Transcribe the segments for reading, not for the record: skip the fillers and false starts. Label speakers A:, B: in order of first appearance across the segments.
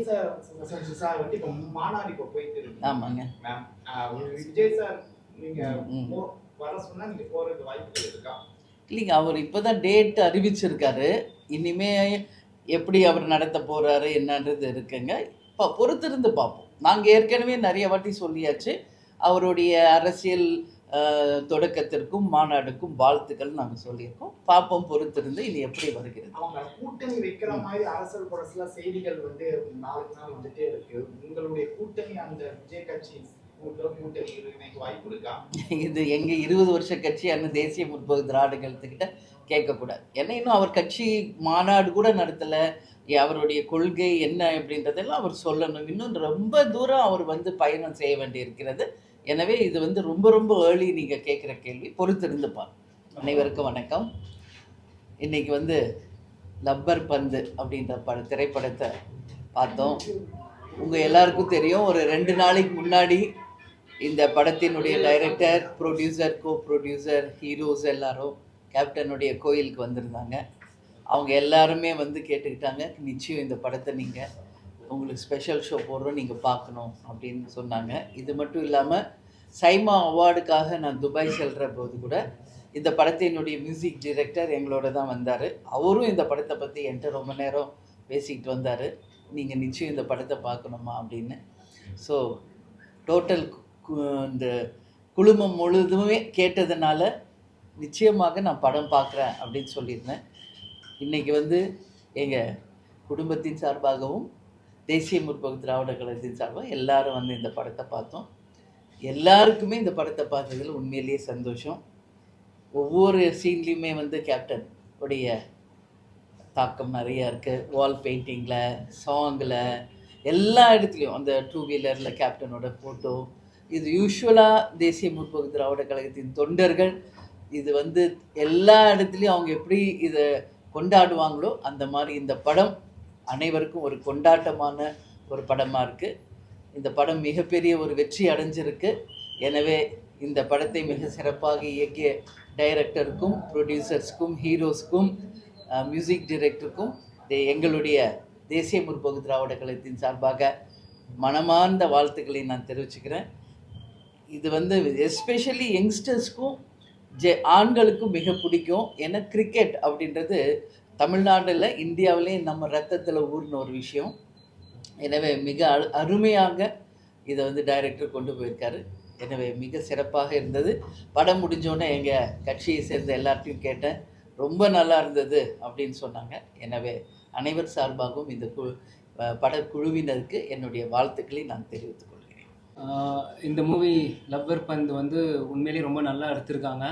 A: Vijay sir sir வந்து இப்போ மாநாடு இப்போ போயிட்டு இருக்கு.
B: ஆமாங்க
A: மேம், விஜய் சார் நீங்க வர சொன்னா நீங்க போறது வாய்ப்பு இருக்கா?
B: இல்லைங்க, அவர் இப்போதான் டேட் அறிவிச்சிருக்காரு. இனிமே எப்படி அவர் நடத்த போறாரு என்னன்றது இருக்குங்க. இப்போ பொறுத்திருந்து பார்ப்போம். நாங்கள் ஏற்கனவே நிறைய வாட்டி சொல்லியாச்சு. அவருடைய அரசியல் தொடக்கத்திற்கும் மாநாடுக்கும் வாழ்த்துக்கள் நாங்கள் சொல்லியிருக்கோம். பார்ப்போம், பொறுத்திருந்து இது எப்படி வருகிறது.
A: அவங்க கூட்டணி வைக்கிற மாதிரி அரசியல் புரட்சில செய்திகள் வந்து நாளுக்கு நாள் வந்துட்டே இருக்கு. உங்களுடைய கூட்டணி அந்த விஜய் கட்சி கூட்டணி வாய்ப்பு இருக்கா?
B: இது எங்க 20 வருஷ கட்சியான தேசிய முற்போக்கு திராவிட கழகத்துக்கிட்ட கேட்கக்கூடாது. ஏன்னா இன்னும் அவர் கட்சி மாநாடு கூட நடத்தலை. அவருடைய கொள்கை என்ன அப்படின்றதெல்லாம் அவர் சொல்லணும். இன்னும் ரொம்ப தூரம் அவர் வந்து பயணம் செய்ய வேண்டி இருக்கிறது. எனவே இது வந்து ரொம்ப ரொம்ப ஏர்லி நீங்கள் கேட்குற கேள்வி. பொறுத்திருந்து பார். அனைவருக்கும் வணக்கம். இன்னைக்கு வந்து லப்பர் பந்து அப்படின்ற திரைப்படத்தை பார்த்தோம். உங்கள் எல்லாருக்கும் தெரியும், ஒரு 2 நாளைக்கு முன்னாடி இந்த படத்தினுடைய டைரக்டர், ப்ரொடியூசர், கோ ப்ரொடியூசர், ஹீரோஸ் எல்லாரும் கேப்டனுடைய கோயிலுக்கு வந்திருந்தாங்க. அவங்க எல்லாருமே வந்து கேட்டுக்கிட்டாங்க, நிச்சயம் இந்த படத்தை நீங்கள் உங்களுக்கு ஸ்பெஷல் ஷோ போடுறோம், நீங்கள் பார்க்கணும் அப்படின்னு சொன்னாங்க. இது மட்டும் இல்லாமல் சைமா அவார்டுக்காக நான் துபாய் செல்கிற போது கூட இந்த படத்தினுடைய மியூசிக் டைரக்டர் எங்களோட தான் வந்தார். அவரும் இந்த படத்தை பற்றி என்கிட்ட ரொம்ப நேரம் பேசிக்கிட்டு வந்தார். நீங்கள் நிச்சயம் இந்த படத்தை பார்க்கணுமா அப்படின்னு. ஸோ டோட்டல் இந்த குழுமம் முழுதுமே கேட்டதுனால நிச்சயமாக நான் படம் பார்க்குறேன் அப்படின்னு சொல்லியிருந்தேன். இன்றைக்கி வந்து எங்கள் குடும்பத்தின் சார்பாகவும் தேசிய முற்போக்கு திராவிட கழகத்தின் சார்பாக எல்லாரும் வந்து இந்த படத்தை பார்த்தோம். எல்லாருக்குமே இந்த படத்தை பார்த்ததில் உண்மையிலேயே சந்தோஷம். ஒவ்வொரு சீன்லேயுமே வந்து கேப்டன் உடைய தாக்கம் நிறையா இருக்குது. வால் பெயிண்டிங்கில், சாங்கில், எல்லா இடத்துலையும் அந்த 2 வீலரில் கேப்டனோட ஃபோட்டோ. இது யூஸ்வலாக தேசிய முற்போக்கு திராவிட கழகத்தின் தொண்டர்கள் இது வந்து எல்லா இடத்துலையும் அவங்க எப்படி இதை கொண்டாடுவாங்களோ அந்த மாதிரி இந்த படம் அனைவருக்கும் ஒரு கொண்டாட்டமான ஒரு படமாக இருக்குது. இந்த படம் மிகப்பெரிய ஒரு வெற்றி அடைஞ்சிருக்கு. எனவே இந்த படத்தை மிக சிறப்பாக இயக்கிய டைரக்டருக்கும், ப்ரொடியூசர்ஸ்க்கும், ஹீரோஸ்க்கும், மியூசிக் டைரக்டருக்கும் எங்களுடைய தேசிய முற்போக்கு திராவிட கழகத்தின் சார்பாக மனமார்ந்த வாழ்த்துக்களை நான் தெரிவிச்சுக்கிறேன். இது வந்து எஸ்பெஷலி யங்ஸ்டர்ஸ்க்கும் ஆண்களுக்கும் மிக பிடிக்கும். ஏன்னா கிரிக்கெட் அப்படின்றது தமிழ்நாட்டில், இந்தியாவிலேயே நம்ம ரத்தத்தில் ஊர்ன ஒரு விஷயம். எனவே மிக அருமையாக இதை வந்து டைரக்டர் கொண்டு போயிருக்காரு. எனவே மிக சிறப்பாக இருந்தது. படம் முடிஞ்சோடனே எங்கள் கட்சியை சேர்ந்த எல்லாத்தையும் கேட்டேன், ரொம்ப நல்லா இருந்தது அப்படின்னு சொன்னாங்க. எனவே அனைவர் சார்பாகவும் இந்த படக்குழுவினருக்கு என்னுடைய வாழ்த்துக்களை நான் தெரிவித்துக் கொள்கிறேன்.
C: இந்த மூவி லப்பர் பந்து வந்து உண்மையிலேயே ரொம்ப நல்லா எடுத்திருக்காங்க.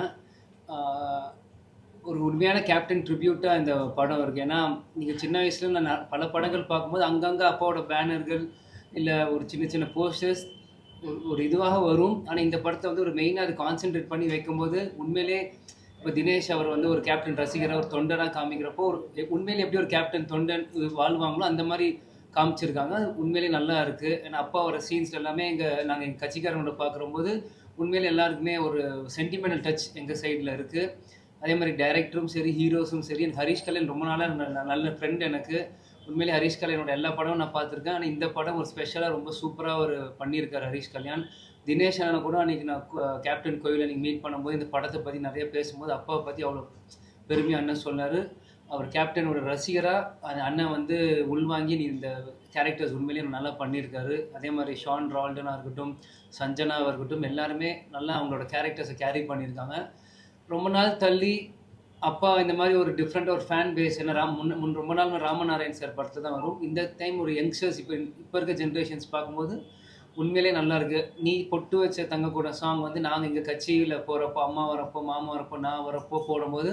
C: ஒரு உண்மையான கேப்டன் ட்ரிபியூட்டாக இந்த படம் இருக்குது. ஏன்னா நீங்கள் சின்ன வயசுல நான் பல படங்கள் பார்க்கும்போது அங்கங்கே அப்பாவோட பேனர்கள் இல்லை ஒரு சின்ன சின்ன போஸ்டர்ஸ் ஒரு இதுவாக வரும். ஆனால் இந்த படத்தை வந்து ஒரு மெயினாக அது கான்சென்ட்ரேட் பண்ணி வைக்கும்போது உண்மையிலே இப்போ தினேஷ் அவர் வந்து ஒரு கேப்டன் ரசிகராக ஒரு தொண்டராக காமிக்கிறப்போ ஒரு உண்மையிலே எப்படி ஒரு கேப்டன் தொண்டன் வாழ்வாங்களோ அந்த மாதிரி காமிச்சிருக்காங்க. அது உண்மையிலே நல்லா இருக்குது. ஏன்னா அப்பாவோட சீன்ஸ் எல்லாமே நாங்கள் எங்கள் கட்சிக்காரங்களோட பார்க்குறம்போது உண்மையிலே எல்லாருக்குமே ஒரு சென்டிமெண்டல் டச் எங்கள் சைடில் இருக்குது. அதே மாதிரி டைரக்டரும் சரி, ஹீரோஸும் சரி. எனக்கு ஹரிஷ் கல்யாண் ரொம்ப நாளாக நல்ல ஃப்ரெண்ட் எனக்கு. உண்மையிலே ஹரிஷ் கல்யாணோட எல்லா படமும் நான் பார்த்துருக்கேன். ஆனால் இந்த படம் ஒரு ஸ்பெஷலாக ரொம்ப சூப்பராக ஒரு பண்ணியிருக்காரு ஹரிஷ் கல்யாண். தினேஷ் அண்ணனை கூட அன்றைக்கி நான் கேப்டன் கோயிலில் அன்றைக்கி மீட் பண்ணும்போது இந்த படத்தை பற்றி நிறைய பேசும்போது அப்பாவை பற்றி அவ்வளோ பெருமையாக அண்ணன் சொன்னார். அவர் கேப்டனோட ரசிகராக அந்த அண்ணன் வந்து உள்வாங்கி நீ இந்த கேரக்டர்ஸ் உண்மையிலேயே நல்லா பண்ணியிருக்காரு. அதே மாதிரி ஷான் ரால்டனாக இருக்கட்டும், சஞ்சனாவாக இருக்கட்டும், எல்லாருமே நல்லா அவங்களோட கேரக்டர்ஸை கேரி பண்ணியிருக்காங்க. ரொம்ப நாள் தள்ளி அப்பா இந்த மாதிரி ஒரு டிஃப்ரெண்ட்டாக ஒரு ஃபேன் பேஸ். ஏன்னா ரொம்ப நாள் ராமநாராயண் சார் படத்தில் தான் வரும். இந்த டைம் ஒரு யங்ஸ்டர்ஸ் இப்போ இருக்க ஜென்ரேஷன்ஸ் பார்க்கும்போது உண்மையிலே நல்லா இருக்குது. நீ பொட்டு வச்ச தங்க கூட சாங் வந்து நாங்கள் எங்கள் கட்சியில் போகிறப்போ, அம்மா வரப்போ, மாமா வரப்போ, நான் வரப்போ போடும்போது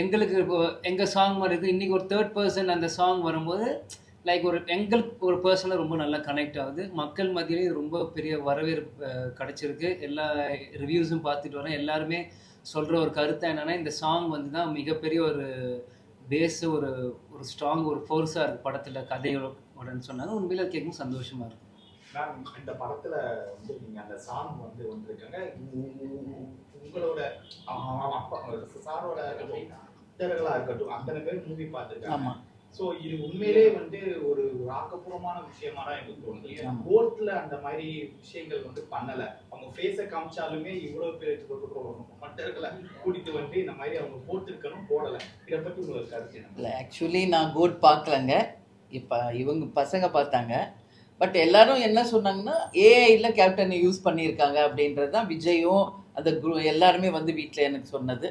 C: எங்களுக்கு இப்போ எங்கள் சாங் மாதிரி இருக்குது. இன்றைக்கி ஒரு 3rd person அந்த சாங் வரும்போது லைக் எங்களுக்கு ஒரு பர்சனலாக ரொம்ப நல்லா கனெக்ட் ஆகுது. மக்கள் மத்தியிலே ரொம்ப பெரிய வரவேற்பு கிடச்சிருக்கு. எல்லா ரிவ்யூஸும் பார்த்துட்டு வரேன். எல்லாருமே சொல்கிற ஒரு கருத்து என்னென்னா இந்த சாங் வந்து தான் மிகப்பெரிய ஒரு பேஸு, ஒரு ஸ்ட்ராங் ஒரு ஃபோர்ஸாக இருக்குது படத்தில் கதையோடன்னு சொன்னாங்க. உண்மையில் கேட்கும் சந்தோஷமாக இருக்குது.
A: மேம், இந்த படத்தில் வந்து நீங்கள் அந்த சாங் வந்து வந்திருக்காங்க. உங்களோட அப்பா சாரோட இருக்கட்டும், அத்தனை பேர் மூவி பார்த்துருக்காங்க. ஸோ இது உண்மையிலே வந்து ஒரு ஆக்கப்பூர்வமான விஷயமா தான் எனக்கு தோணுது. கோர்ட்ல அந்த மாதிரி விஷயங்கள் வந்து பண்ணல. அவங்க ஃபேஸை காமிச்சாலுமே இவ்வளவு பேர் மற்றவர்களை கூட்டிட்டு வந்து இந்த மாதிரி அவங்க போட்டிருக்கணும் போடல. இதை பத்தி உங்களுக்கு கருத்து என்ன?
B: இல்லை, ஆக்சுவலி நான் கோட் பார்க்கலங்க. இப்போ இவங்க பசங்க பார்த்தாங்க. பட் எல்லாரும் என்ன சொன்னாங்கன்னா ஏஐயில் கேப்டனை யூஸ் பண்ணியிருக்காங்க அப்படின்றது தான் விஜயும் அந்த எல்லாருமே வந்து வீட்டில் எனக்கு சொன்னது.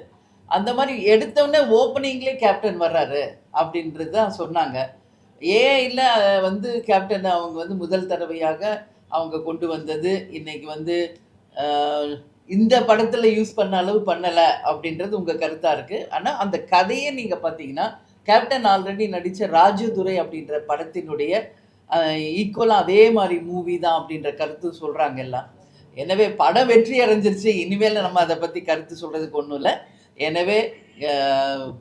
B: அந்த மாதிரி எடுத்தோடனே ஓப்பனிங்லேயே கேப்டன் வர்றாரு அப்படின்றது தான் சொன்னாங்க. ஏஐயில் வந்து கேப்டன் அவங்க வந்து முதல் தடவையாக அவங்க கொண்டு வந்தது இன்னைக்கு வந்து இந்த படத்தில் யூஸ் பண்ண அளவு பண்ணலை அப்படின்றது உங்கள் கருத்தாக இருக்குது. ஆனால் அந்த கதையை நீங்கள் பார்த்தீங்கன்னா கேப்டன் ஆல்ரெடி நடித்த ராஜதுரை அப்படின்ற படத்தினுடைய ஈக்குவலாக அதே மாதிரி மூவி தான் அப்படின்ற கருத்து சொல்கிறாங்க எல்லாம். எனவே படம் வெற்றி அடைஞ்சிருச்சு, இனிமேல் நம்ம அதை பற்றி கருத்து சொல்கிறதுக்கு ஒன்றும் இல்லை. எனவே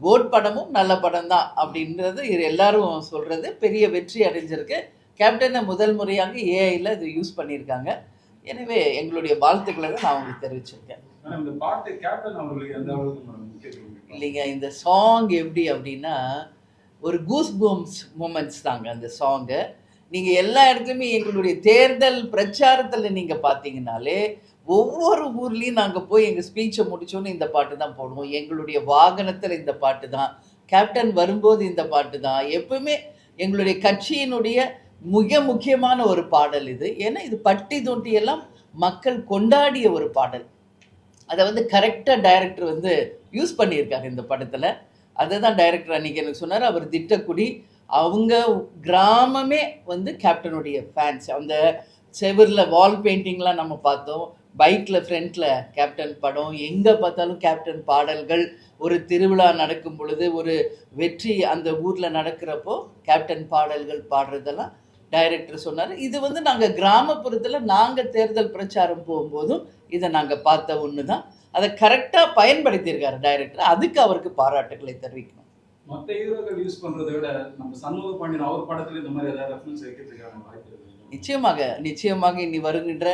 B: கோட் படமும் நல்ல படம் தான் அப்படின்றது இது எல்லாரும் சொல்கிறது. பெரிய வெற்றி அடைஞ்சிருக்கு. கேப்டனை முதல் முறையாக ஏஐயில் இது யூஸ் பண்ணியிருக்காங்க. எனவே எங்களுடைய வாழ்த்துக்களை தான் நான் உங்களுக்கு தெரிவிச்சிருக்கேன். இல்லைங்க, இந்த சாங் எப்படி அப்படின்னா ஒரு கூஸ் பம்ப்ஸ் மூமெண்ட்ஸ் தாங்க அந்த சாங்கு. நீங்கள் எல்லா இடத்துலையுமே எங்களுடைய தேர்தல் பிரச்சாரத்தில் நீங்கள் பார்த்தீங்கன்னாலே ஒவ்வொரு ஊர்லேயும் நாங்கள் போய் எங்கள் ஸ்பீச்சை முடிச்சோன்னு இந்த பாட்டு தான் போடுவோம். எங்களுடைய வாகனத்தில் இந்த பாட்டு தான், கேப்டன் வரும்போது இந்த பாட்டு தான். எப்பவுமே எங்களுடைய கட்சியினுடைய மிக முக்கியமான ஒரு பாடல் இது. ஏன்னா இது பட்டி தொட்டியெல்லாம் மக்கள் கொண்டாடிய ஒரு பாடல். அதை வந்து கரெக்டாக டைரக்டர் வந்து யூஸ் பண்ணியிருக்காரு இந்த படத்தில். அதை தான் டைரக்டர் அன்றைக்கி எனக்கு சொன்னார். அவர் திட்டக்குடி அவங்க கிராமமே வந்து கேப்டனுடைய ஃபேன்ஸ். அந்த செவரில் வால் பெயிண்டிங்லாம் நம்ம பார்த்தோம். பைக்கில் ஃப்ரண்ட்டில் கேப்டன் படம், எங்கே பார்த்தாலும் கேப்டன் பாடல்கள். ஒரு திருவிழா நடக்கும் பொழுது, ஒரு வெற்றி அந்த ஊரில் நடக்கிறப்போ கேப்டன் பாடல்கள் பாடுறதெல்லாம் டைரக்டர் சொன்னார். இது வந்து நாங்கள் கிராமப்புறத்தில் நாங்கள் தேர்தல் பிரச்சாரம் போகும்போதும் இதை நாங்கள் பார்த்த ஒன்று தான். அதை கரெக்டாக பயன்படுத்தியிருக்காரு டைரக்டர். அதுக்கு அவருக்கு பாராட்டுகளை தெரிவிக்கணும்.
D: மற்ற ஹீரோக்கள் யூஸ் பண்ணுறதை விட நம்ம சண்முக பாண்டியன் அவர் படத்தில் இந்த மாதிரி ஏதாவது ரெஃபரன்ஸ் வைக்கிறதுக்கான வாய்ப்பு இருக்கு?
B: நிச்சயமாக இனி வருகின்ற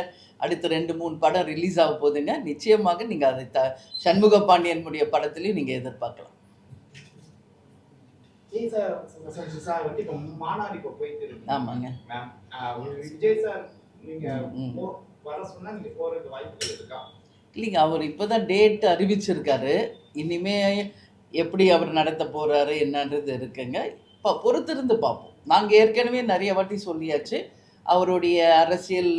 B: அடுத்த 2-3 படம் ரிலீஸ் ஆக போகுதுங்க. நிச்சயமாக நீங்கள் அதை சண்முக பாண்டியனுடைய படத்துலையும் நீங்கள் எதிர்பார்க்கலாம்.
A: சார் வந்து இப்போ மாநாடு இப்போ போயிட்டு இருக்கு.
B: ஆமாங்க
A: மேம், விஜய் சார் நீங்கள் வர சொன்னால் நீங்கள் போகிறதுக்கு வாய்ப்புகள் இருக்கா?
B: இல்லைங்க, அவர் இப்போ தான் டேட் அறிவிச்சிருக்காரு. இனிமே எப்படி அவர் நடத்த போகிறாரு என்னன்றது இருக்குங்க. இப்போ பொறுத்திருந்து பார்ப்போம். நாங்கள் ஏற்கனவே நிறைய வாட்டி சொல்லியாச்சு. அவருடைய அரசியல்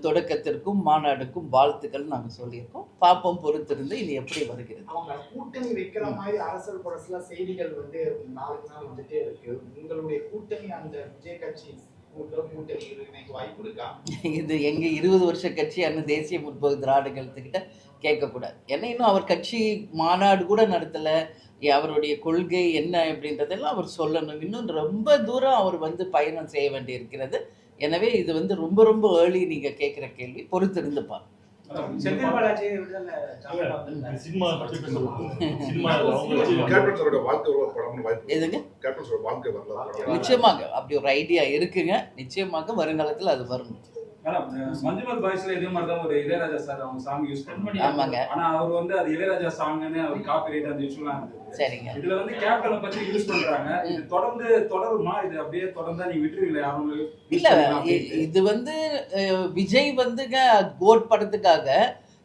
B: தொடக்கத்திற்கும் மாநாடுக்கும் வாழ்த்துக்கள் நாங்கள் சொல்லியிருக்கோம். பார்ப்போம், பொறுத்திருந்து இனி எப்படி வருகிறது.
A: அவங்க கூட்டணி வைக்கிற மாதிரி அரசியல் படத்துல செய்திகள் வந்து நாளுக்கு நாள் வந்துட்டே இருக்கு. உங்களுடைய கூட்டணி அந்த விஜய் கட்சி கூட்டணி இன்னைக்கு வாய்ப்பு இருக்கா?
B: இது எங்கள் 20 வருஷ கட்சி அண்ணன் தேசிய முற்போக்கு திராவிடர்கள்கிட்ட கேட்கக்கூடாது. ஏன்னா இன்னும் அவர் கட்சி மாநாடு கூட நடத்தலை. அவருடைய கொள்கை என்ன அப்படின்றதெல்லாம் அவர் சொல்லணும். இன்னும் ரொம்ப தூரம் அவர் வந்து பயணம் செய்ய வேண்டி இருக்கிறது. எனவே இது வந்து ரொம்ப ரொம்ப ஏர்லி நீங்கள் கேட்குற கேள்வி. பொறுத்திருந்து பாருங்க. நிச்சயமாக அப்படி ஒரு ஐடியா இருக்குங்க. நிச்சயமாக வருங்காலத்தில் அது வரும்.
D: மஞ்சுமல் பாய்ஸ்ல இதே மாதிரி தான் ஒரு இளையராஜா சார் அவங்க சாங் யூஸ் பண்ணி.
B: ஆமாங்க.
D: ஆனா அவர் வந்து அது இளையராஜா சாங்னு அவர் காப்பிரைட் அந்த இஷ்யூலாம் இருந்தது.
B: சரிங்க.
D: இதுல வந்து கேப்டனை பத்தி யூஸ் பண்றாங்க. இது தொடருமா? இது அப்படியே தொடர்ந்தா நீங்க விட்டுருவீங்களா? யாரும்
B: இல்ல, இது வந்து விஜய் வந்துங்க கோட் படத்துக்காக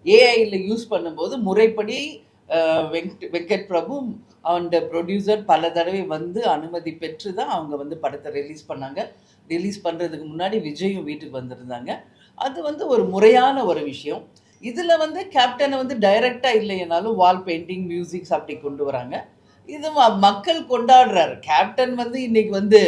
B: ஏஐல யூஸ் பண்ணும்போது முறைப்படி வெங்கட் பிரபு அந்த ப்ரொடியூசர் பல தடவை வந்து அனுமதி பெற்று தான் அவங்க வந்து படத்தை ரிலீஸ் பண்ணாங்க. ரிலீஸ் பண்ணுறதுக்கு முன்னாடி விஜயும் வீட்டுக்கு வந்திருந்தாங்க. அது வந்து ஒரு முறையான ஒரு விஷயம். இதில் வந்து கேப்டனை வந்து டைரெக்டாக இல்லைனாலும் வால் பெயிண்டிங், மியூசிக்ஸ் அப்படி கொண்டு வராங்க. இது மக்கள் கொண்டாடுறாரு. கேப்டன் வந்து இன்னைக்கு வந்து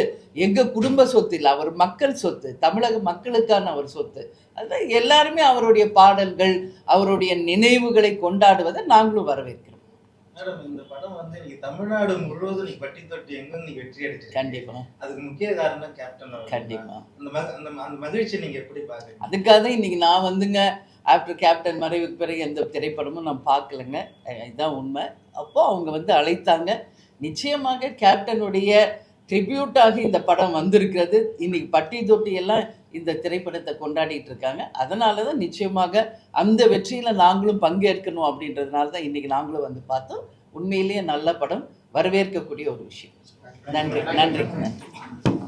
B: எங்கள் குடும்ப சொத்து இல்லை, அவர் மக்கள் சொத்து, தமிழக மக்களுக்கான அவர் சொத்து. அதுதான் எல்லாருமே அவருடைய பாடல்கள், அவருடைய நினைவுகளை கொண்டாடுவதை நாங்களும் வரவேற்கிறோம்.
E: மேடம், இந்த படம் வந்து நீங்க தமிழ்நாடு முழுவதும் நீங்க பட்டி தொட்டி எங்கும் நீங்க வெற்றி அடிச்சு.
B: கண்டிப்பா.
E: அதுக்கு முக்கிய காரணம் கேப்டன்.
B: கண்டிப்பா.
E: அந்த மகிழ்ச்சி நீங்க எப்படி பாக்குறீங்க?
B: அதுக்காக தான் இன்னைக்கு நான் வந்துங்க ஆஃப்டர் கேப்டன் மறைவுக்கு பிறகு எந்த திரைப்படமும் நான் பார்க்கலங்க. இதுதான் உண்மை. அப்போ அவங்க வந்து அழைத்தாங்க. நிச்சயமாக கேப்டனுடைய ட்ரிபியூட்டாக இந்த படம் வந்திருக்கிறது. இன்னைக்கு பட்டி தொட்டி எல்லாம் இந்த திரைப்படத்தை கொண்டாடிட்டு இருக்காங்க. அதனால தான் நிச்சயமாக அந்த வெற்றியில் நாங்களும் பங்கேற்கணும் அப்படின்றதுனால தான் இன்றைக்கி நாங்களும் வந்து பார்த்தோம். உண்மையிலேயே நல்ல படம், வரவேற்கக்கூடிய ஒரு விஷயம். நன்றி நன்றி நன்றி